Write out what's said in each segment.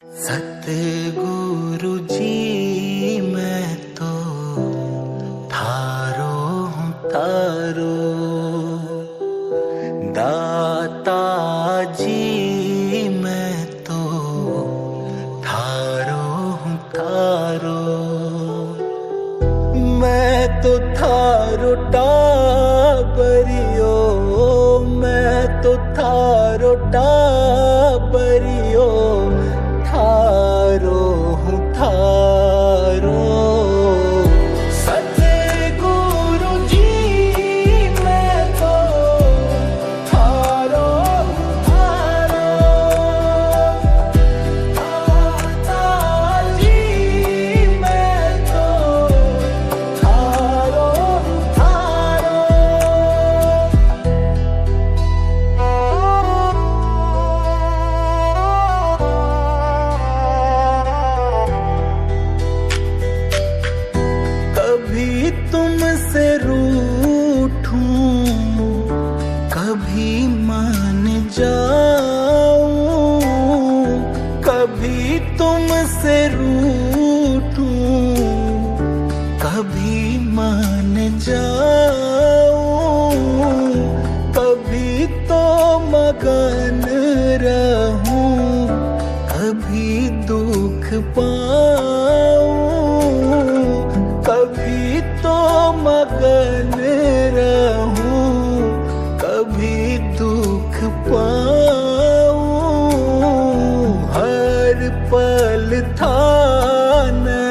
सतगुरु जी मैं तो थारो हूँ थारो, दाता जी मैं तो थारो हूँ थारो। मैं तो थारो टाबरियो, मैं तो थारो टाबरियो, थारो हूँ थारो। सतगुरु जी मैं तो थारो हूँ थारो, दाता जी मैं तो थारो हूँ थारो। कभी तुमसे रूठूं, कभी मान जाऊं, कभी तुमसे रूठूं, कभी मान जाऊं, कभी तो मगन रहूं, कभी दुख पाऊं, कभी तो मगन रहूं, कभी दुख पाऊं। हर पल थाने,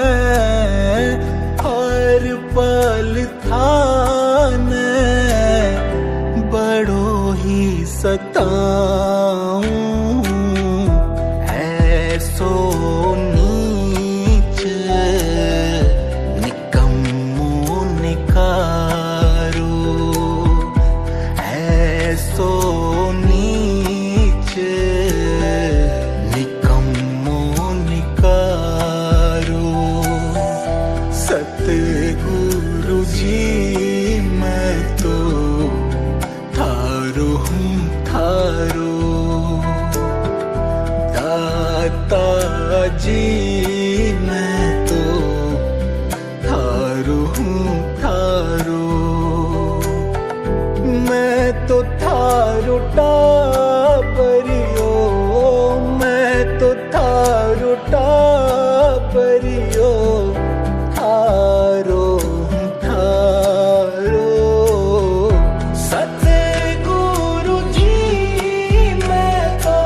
हर पल थाने बड़ो ही सताऊं। ऐसो नीच निकम्मो निकारो, ऐसो नीच निकम्मो निकारो। सतगुरु जी मैं तो थारो हूँ थारो, दाता जी मैं तो थारो हूँ थारो। मैं तो थारो टाबरियो, मैं तो थारो टाबरियो, थारो हूँ थारो। सतगुरु जी मैं तो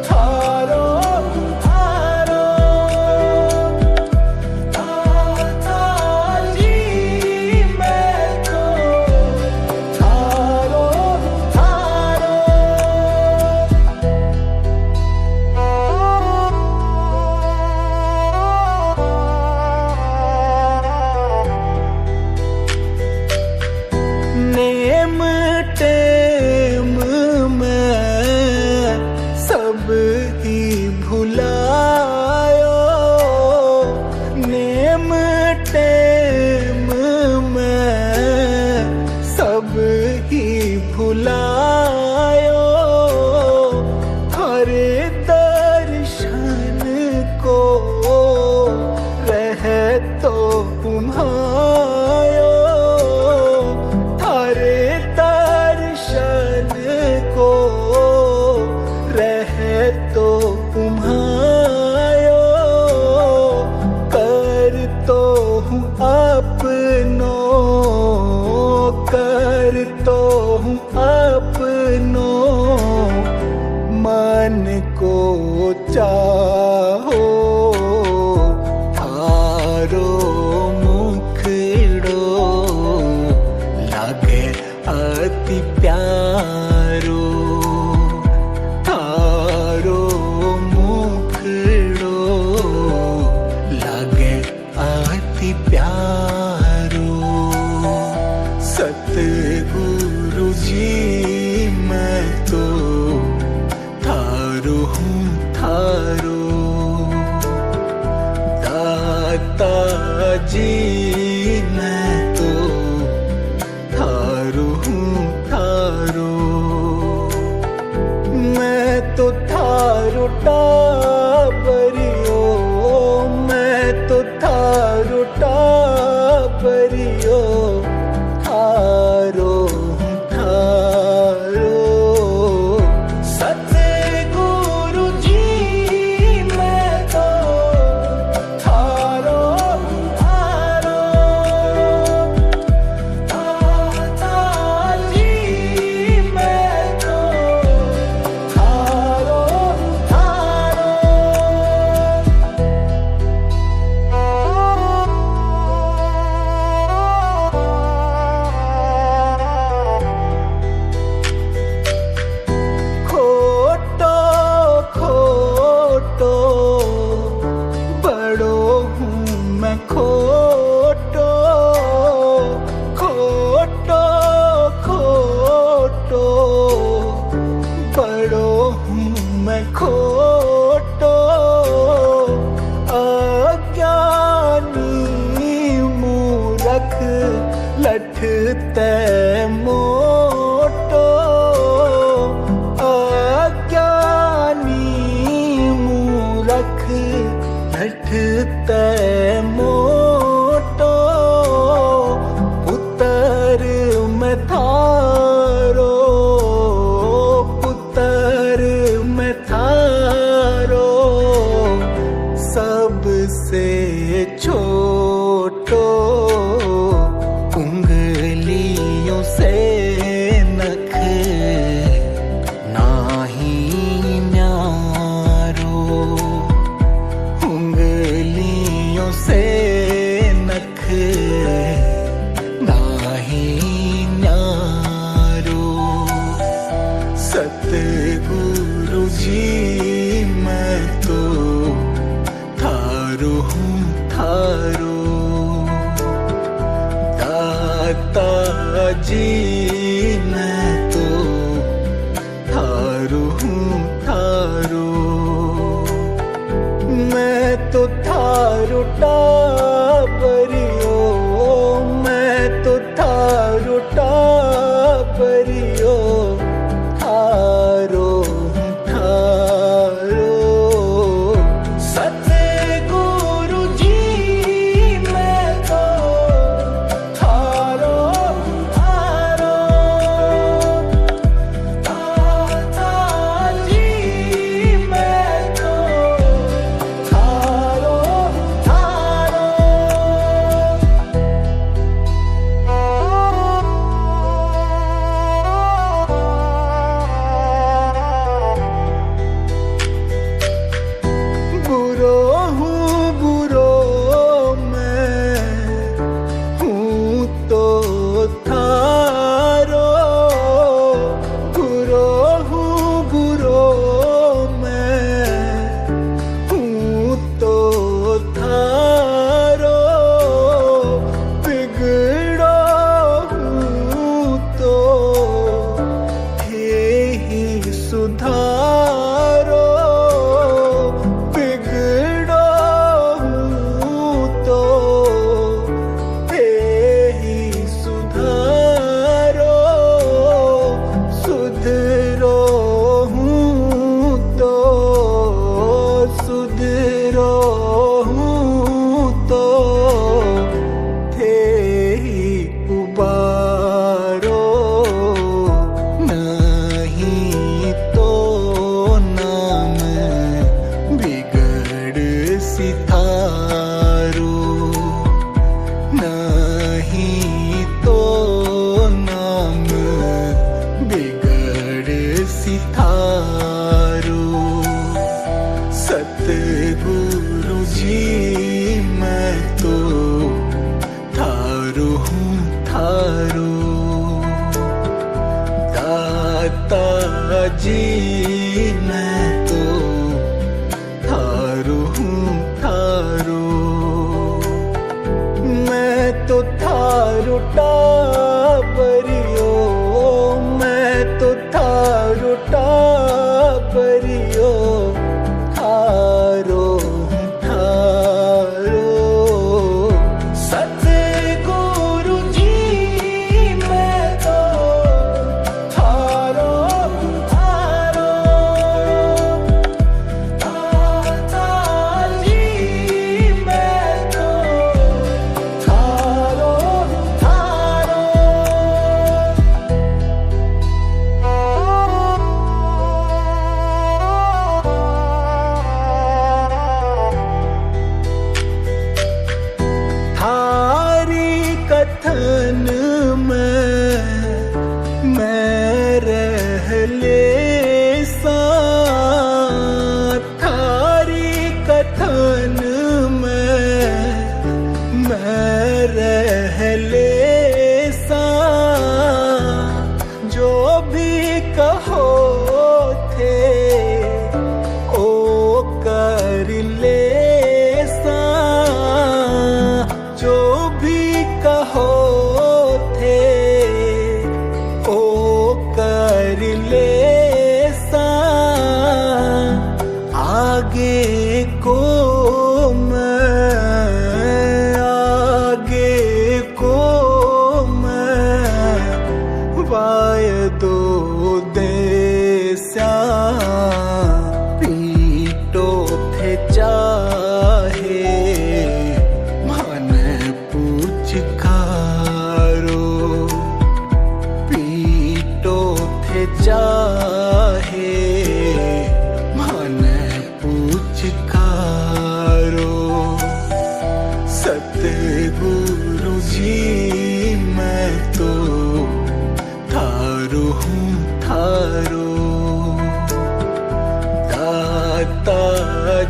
थारो हूँ थारो, दाता जी मैं तो थारो हूँ थारो। नेम टेम में सब ही भुलायो, नेम टेम में सब ही भुलायो। हरे दर्शन को रह तो तुम्हायो, थारे दर्शन को रह तो तुम्हायो। कर तो हूँ अपनों, कर तो हूँ अपनों, मन को चाहो। थारो मुखड़ो लागे अति प्यारो, थारो मुखड़ो लागे अति प्यारो। सतगुरु जी मैं तो थारो हूँ थारो, तै मोटो अज्ञानी मूरख ढठ तै मोटो पुत्र मैं थारो पुत्र मैं थारो सबसे छोटो उंगलियों से नख नाही न्यारो उंगलियों से नख नाही न्यारो सतगुरु जी मैं तो थारो हूँ थारो दाता जी मैं तो थारो हूँ थारो मैं तो थारो टाबरियो मैं तो थारो टाबरियो थारो हूँ थारो सतगुरु जी मैं तो थारो थारो दाता जी मैं तो थारो थारो बुरो हूँ बुरो मैं हूँ तो थारो बुरो हूँ बुरो मैं हूँ तो थारो बिगड़ो हूँ तो हे ही सुधारो बिगड़ो हूँ तो हे ही सुधारो सुधरो हूँ तो सुधरो हूँ तो थे ही उबारो नहीं तो नाम बिगड़ सितारो नहीं तो नाम बिगड़ सितारो सतगुरु जी मैं तो थारो हूँ थारो दाता जी मैं तो थारो हूँ थारो मैं तो थारो टाबरियो मैं तो थारो टाबरियो थारो हूँ थारो सतगुरु जी मैं तो थारो थारो दाता जी मैं तो थारो थारो थारी कथन मैं रह लेसा थारी कथन मैं रह लेसा जो भी कहो थे ओ कर लेसा जो भी कहो थे ओ कर लेसा आगे को मैं आगे को मैं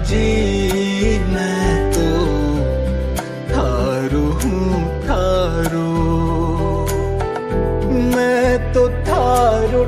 जी मैं तो थारू हूँ थारू, मैं तो थारू